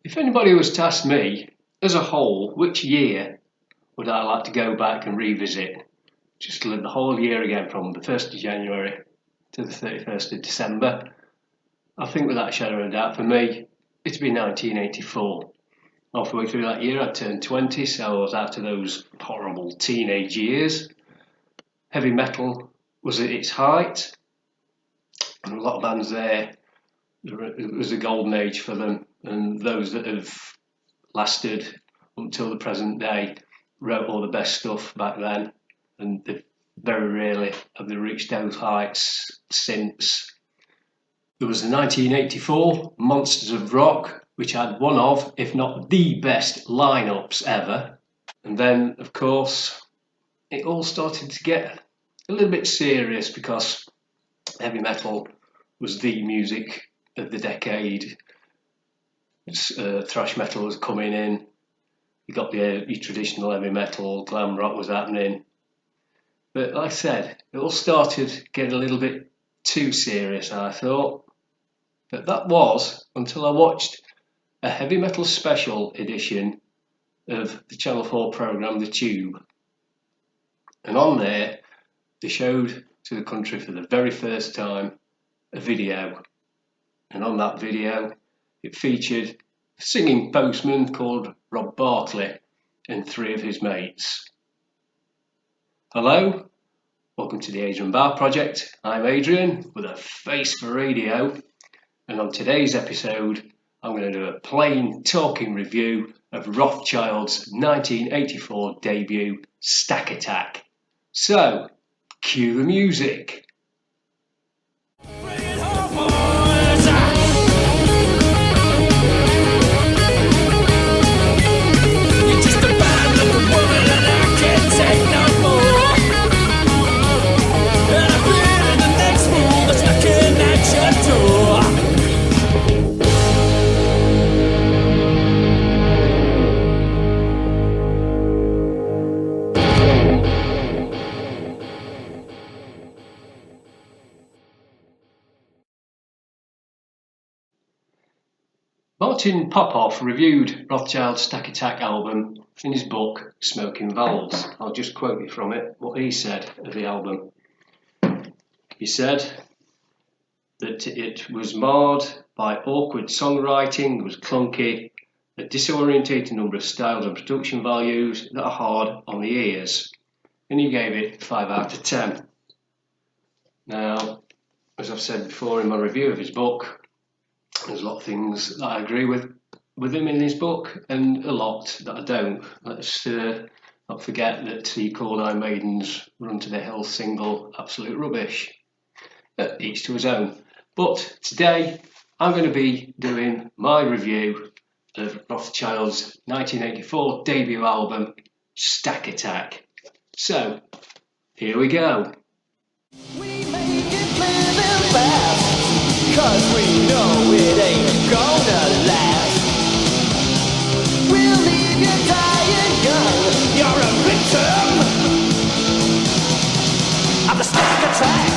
If anybody was to ask me, as a whole, which year would I like to go back and revisit? Just to live the whole year again from the 1st of January to the 31st of December. I think without a shadow of a doubt, for me, it'd be 1984. Halfway through that year, I turned 20, so I was out of those horrible teenage years. Heavy metal was at its height, and a lot of bands there, it was a golden age for them, and those that have lasted until the present day wrote all the best stuff back then, and they very rarely have they reached those heights since. There was the 1984 Monsters of Rock, which had one of, if not the best lineups ever. And then, of course, it all started to get a little bit serious because heavy metal was the music of the decade. Thrash metal was coming in. You got your traditional heavy metal, glam rock was happening. But like I said, it all started getting a little bit too serious, I thought. But that was until I watched a heavy metal special edition of the Channel 4 programme The Tube. And on there, they showed to the country for the very first time a video. And on that video, it featured a singing postman called Rob Barkley and 3 of his mates. Hello, welcome to the Adrian Bar Project. I'm Adrian with a face for radio, and on today's episode I'm going to do a plain talking review of Wrathchild's 1984 debut Stakk Attakk. So, cue the music. Martin Popoff reviewed Wrathchild's Stakk Attakk album in his book Smoking Valves. I'll just quote you from it, what he said of the album. He said that it was marred by awkward songwriting, it was clunky, a disorientated number of styles and production values that are hard on the ears. And he gave it 5 out of 10. Now, as I've said before in my review of his book, there's a lot of things that I agree with him in his book and a lot that I don't. Let's not forget that he called Iron Maiden's Run to the Hill single absolute rubbish. Each to his own. But today I'm going to be doing my review of Wrathchild's 1984 debut album Stakk Attakk. So, here we go. We make it living fast, 'cause we know it ain't gonna last. We'll leave you dying young. You're a victim of the Stakk Attakk.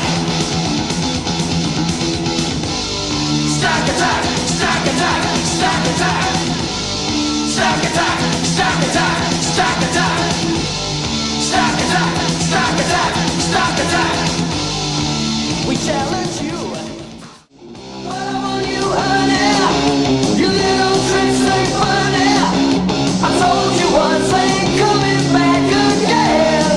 Stakk Attakk, Stakk Attakk, Stakk Attakk. Stakk Attakk, Stakk Attakk, Stakk Attakk. Stakk Attakk, Stakk Attakk, Stakk Attakk. We challenge you. What I want you, honey. Your little tricks ain't funny. I told you once, ain't coming back again.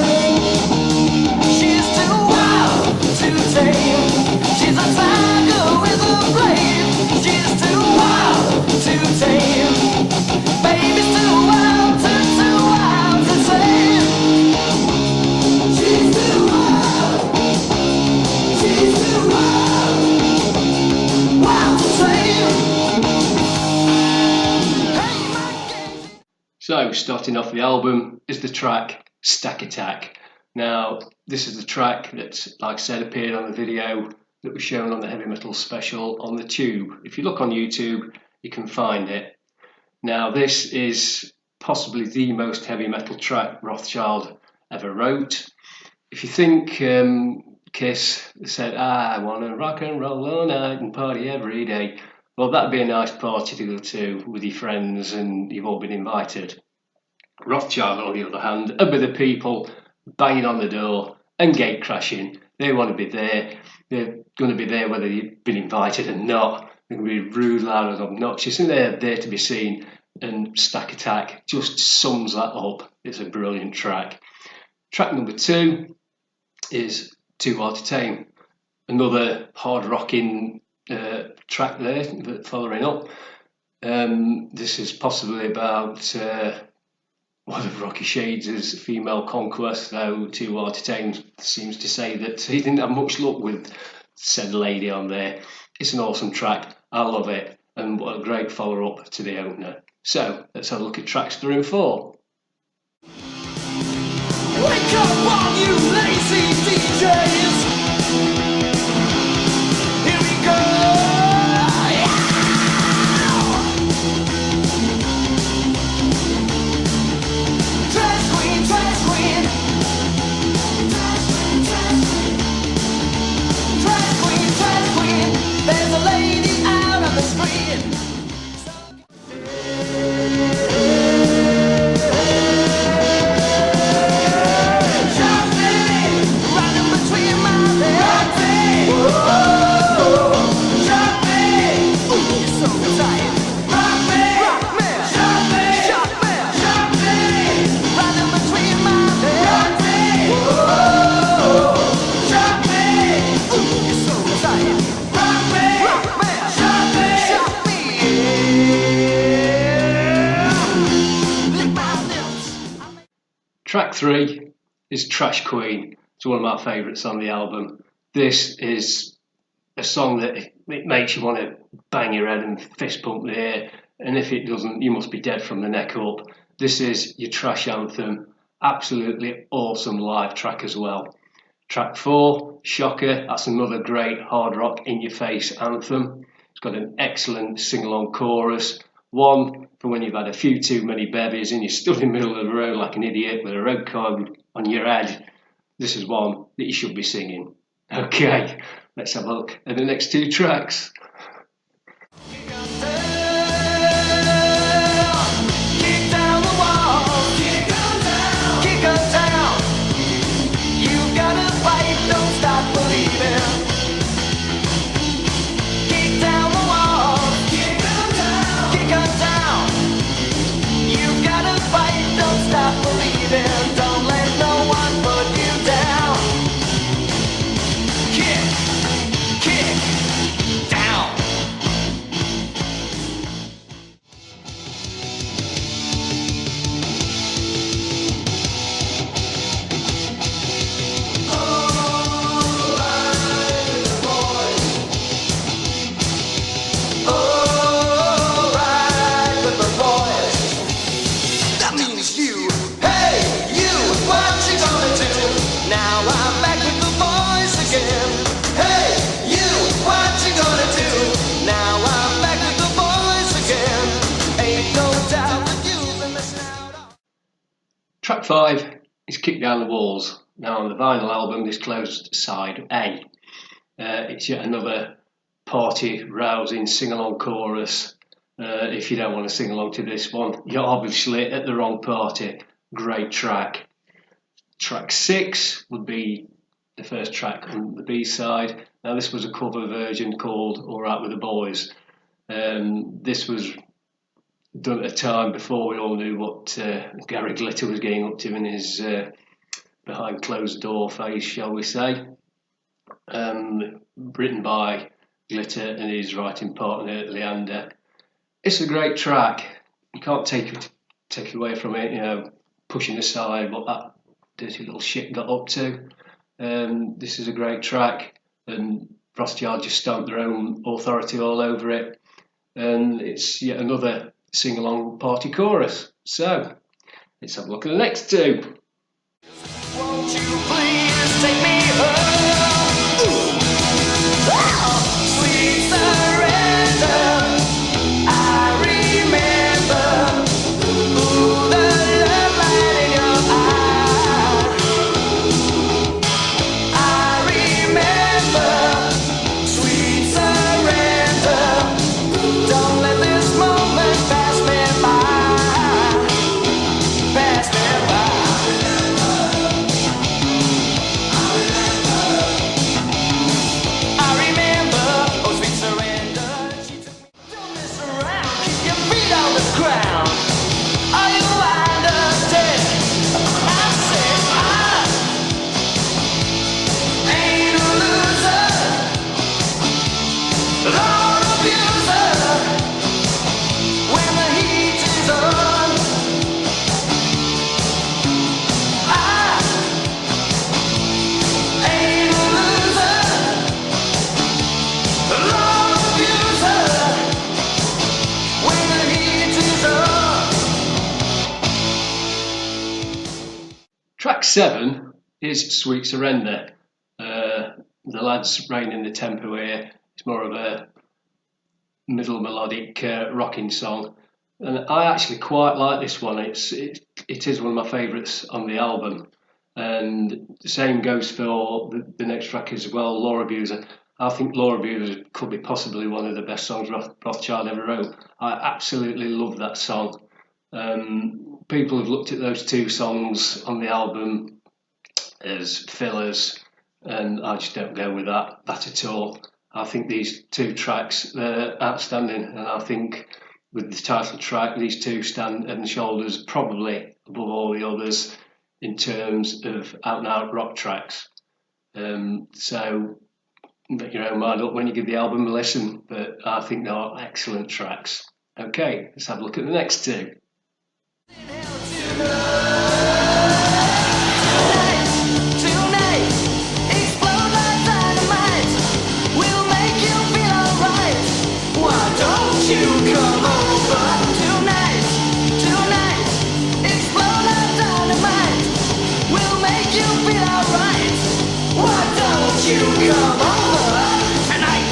She's too wild to tame. She's a tiger with a flame. She's too wild to tame. Baby's too wild to tame. She's too wild. She's too wild. Wild to tame. Hey, my game. So, starting off the album is the track Stakk Attakk. Now, this is the track that, like I said, appeared on the video that was shown on the heavy metal special on the Tube. If you look on YouTube, you can find it. Now, this is possibly the most heavy metal track Wrathchild ever wrote. If you think Kiss said, I want to rock and roll all night and party every day, Well, that'd be a nice party to go to with your friends and you've all been invited. Wrathchild, on the other hand, are with the people banging on the door and gate crashing. They want to be there. They're going to be there whether you've been invited or not. They're going to be rude, loud and obnoxious, and they're there to be seen. And Stakk Attakk just sums that up. It's a brilliant track. Track number 2 is Too Hard to Tame. Another hard-rocking track there, following up. This is possibly about one of Rocky Shades' female conquest, though Too Hard to Tame seems to say that he didn't have much luck with said lady on there. It's an awesome track. I love it. And what a great follow-up to the opener. So, let's have a look at tracks 3 and 4. Wake up all you lazy DJs. Here we go. Yeah. Trash queen, trash queen. Trash queen, trash queen. There's a lady out on the street. Track 3 is Trash Queen. It's one of my favourites on the album. This is a song that it makes you want to bang your head and fist pump the air, and if it doesn't, you must be dead from the neck up. This is your trash anthem. Absolutely awesome live track as well. Track 4, Shocker. That's another great hard rock in your face anthem. It's got an excellent sing-along chorus. One for when you've had a few too many bevies and you're stood in the middle of the road like an idiot with a road cone on your head. This is one that you should be singing. Okay, let's have a look at the next 2 tracks. Kick down the wall. Kick us down. You gotta fight, don't stop believing. Kick down the wall. Kick us down. You gotta fight, don't stop believing. Don't let no one put you down. Kick down. Track 5 is Kick Down the Walls. Now on the vinyl album, this closed side A. It's yet another party rousing sing-along chorus. If you don't want to sing along to this one, you're obviously at the wrong party. Great track. Track 6 would be the first track on the B side. Now this was a cover version called All Right With The Boys. This was done at a time before we all knew what Gary Glitter was getting up to in his behind closed door phase, shall we say. Written by Glitter and his writing partner Leander. It's a great track. You can't take away from it, you know, pushing aside what that dirty little shit got up to. This is a great track, and Wrathchild just stamped their own authority all over it. And it's yet another sing-along party chorus. So, let's have a look at the next 2. Won't you please take me home? Sweet surrender. I remember the love light in your eye. I remember sweet surrender. crown. Are you understand? I said I ain't a loser, Lord abuser. When the heat is on, I ain't a loser, Lord abuser. When the heat is on. Track 7 is Sweet Surrender. The lads reining the tempo here. It's more of a middle melodic rocking song, and I actually quite like this one. It is one of my favourites on the album, and the same goes for the next track as well, Law Abuser. I think Law Abuser could be possibly one of the best songs Wrathchild ever wrote. I absolutely love that song. People have looked at those two songs on the album as fillers, and I just don't go with that at all. I think these two tracks are outstanding, and I think with the title track, these two stand head and shoulders probably above all the others in terms of out-and-out rock tracks. So make your own mind up when you give the album a listen, but I think they are excellent tracks. Okay, let's have a look at the next two. Tonight, explode like dynamite. We'll make you feel alright. Why don't you come over tonight? Tonight, explode like dynamite. We'll make you feel alright. Why don't you come over tonight?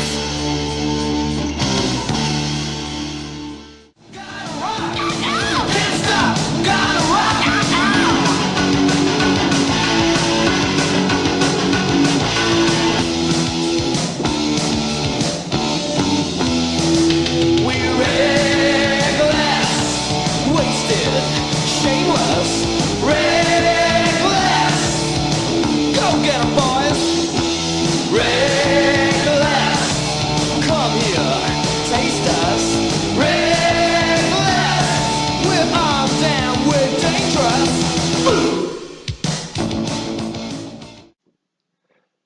Gotta rock, can't stop, gotta rock. We're reckless, wasted, shameless, reckless. Go get 'em, boys. Reckless, come here, taste us. Reckless, we're arms down, we're dangerous.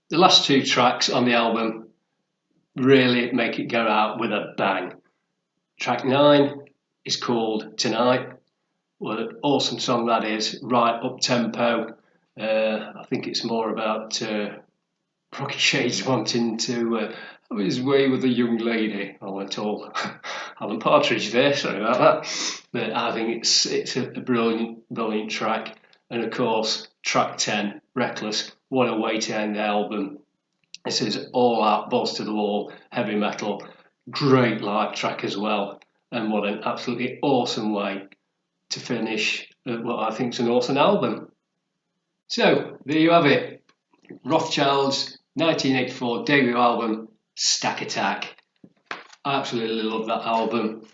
The last two tracks on the album really make it go out with a bang. Track 9 is called Tonight. What an awesome song that is, right up tempo. I think it's more about Rocky Shades wanting to have his way with a young lady. I went all Alan Partridge there, sorry about that. But I think it's a brilliant track. And of course, track 10, Reckless, what a way to end the album. This is all out, balls to the wall, heavy metal, great live track as well. And what an absolutely awesome way to finish what I think is an awesome album. So, there you have it. Wrathchild's 1984 debut album, Stakk Attakk. I absolutely love that album.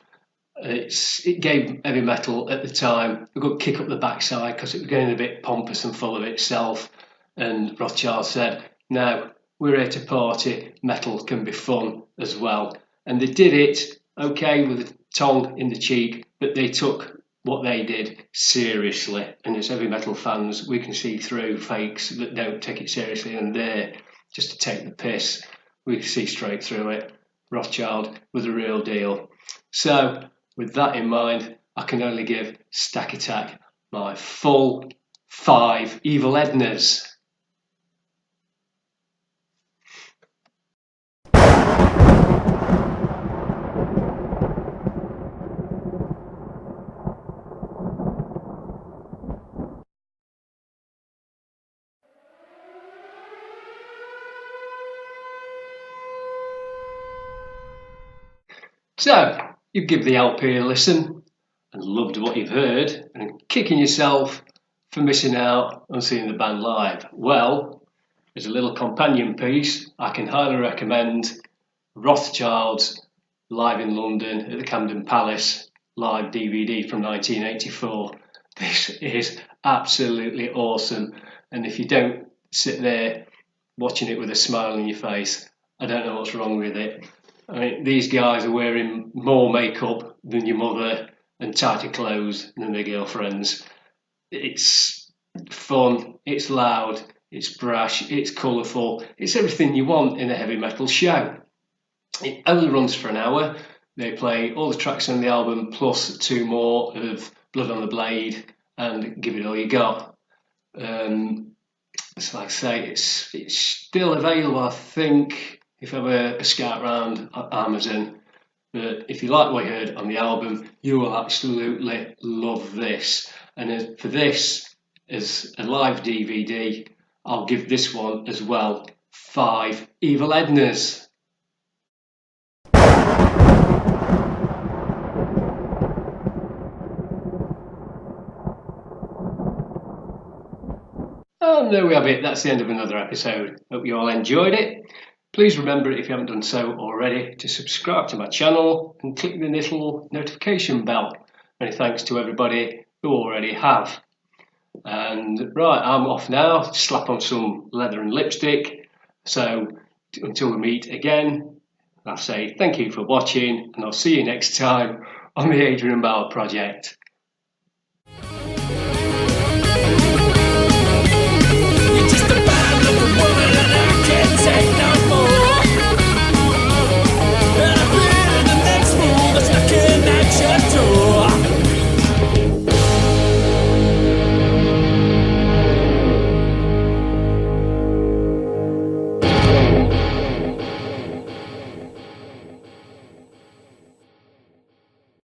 It gave heavy metal at the time a good kick up the backside because it was getting a bit pompous and full of itself. And Wrathchild said, "No, we're here to party. Metal can be fun as well." And they did it, okay, with a tongue in the cheek, but they took what they did seriously. And as heavy metal fans, we can see through fakes that don't take it seriously and they're just to take the piss. We can see straight through it. Wrathchild was the real deal. So, with that in mind, I can only give Stakk Attakk my full 5 Evil Ednas. So, you give the LP a listen and loved what you've heard and kicking yourself for missing out on seeing the band live. Well, as a little companion piece, I can highly recommend Wrathchild's Live in London at the Camden Palace live DVD from 1984. This is absolutely awesome, and if you don't sit there watching it with a smile on your face, I don't know what's wrong with it. I mean, these guys are wearing more makeup than your mother, and tighter clothes than their girlfriends. It's fun, it's loud, it's brash, it's colourful, it's everything you want in a heavy metal show. It only runs for an hour. They play all the tracks on the album plus 2 more of Blood on the Blade and Give It All You Got. So like I say, it's still available, I think, if you have a scout around Amazon. But if you like what you heard on the album, you will absolutely love this. And for this, as a live DVD, I'll give this one as well 5 Evil Ednas. And there we have it, that's the end of another episode. Hope you all enjoyed it. Please remember, if you haven't done so already, to subscribe to my channel and click the little notification bell. Many thanks to everybody who already have. And right, I'm off now to slap on some leather and lipstick. So until we meet again, I say thank you for watching, and I'll see you next time on the Adrian Bauer Project.